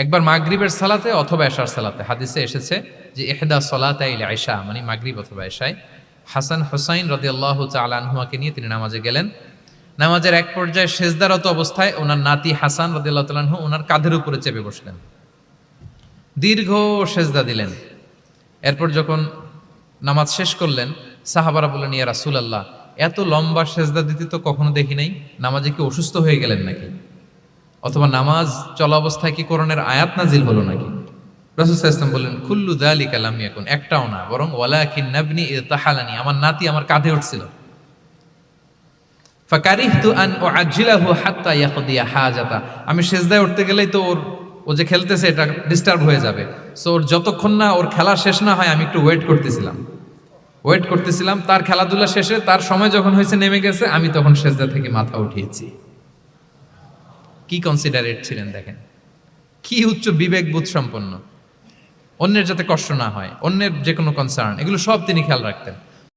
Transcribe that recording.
একবার মাগরিবের সালাতে অথবা এশার সালাতে হাদিসে এসেছে যে ইহদা সলাতাইল ইশা মানে মাগরিব অথবা এশায় হাসান হুসাইন রাদিয়াল্লাহু তাআলা আনহুমাকে নিয়ে তিনি নামাজে গেলেন। নামাজের এক পর্যায়ে সেজদারত অবস্থায় ওনার নাতি হাসান রাদিয়াল্লাহু তাআলা আনহু ওনার কাঁধের উপরে চেপে বসলেন, দীর্ঘ সেজদা দিলেন। এরপর যখন নামাজ শেষ করলেন, সাহাবারা বললেন, ইয়া রাসূলুল্লাহ, এত লম্বা সেজদা দিতে তো কখনো দেখি নাই, নামাজে কি অসুস্থ হয়ে গেলেন নাকি, অথবা নামাজ চলা অবস্থায় কি কোরআনের আয়াত নাজিল হলো নাকি? রাসূল সাল্লাল্লাহু আলাইহি ওয়াসাল্লাম বললেন, কুল্লু যালিকা লাম ইয়াকুন, একটাও না, বরং ওয়ালাকিন নাবনি ইতাহালানি, আমার নাতি আমার কাঁধে উঠছিল। ফাকারিহতু আন উআজ্জিলাহু হাত্তা ইয়াকদিয়া হাজাতা, আমি সেজদায় উঠতে গেলেই তো ও যে খেলতেছে এটা ডিস্টার্ব হয়ে যাবে, সো ওর যতক্ষণ না ওর খেলা শেষ না হয় আমি একটু ওয়েট করতেছিলাম। তার খেলাধুলা শেষে তার সময় যখন হয়েছে নেমে গেছে, আমি তখন সেজদা থেকে মাথা উঠিয়েছি। কি কনসিডারেট ছিলেন দেখেন, কি উচ্চ বিবেক বোধ সম্পন্ন, অন্যের যাতে কষ্ট না হয়, অন্যের যে কোনো কনসার্ন, এগুলো সব তিনি খেয়াল রাখতেন।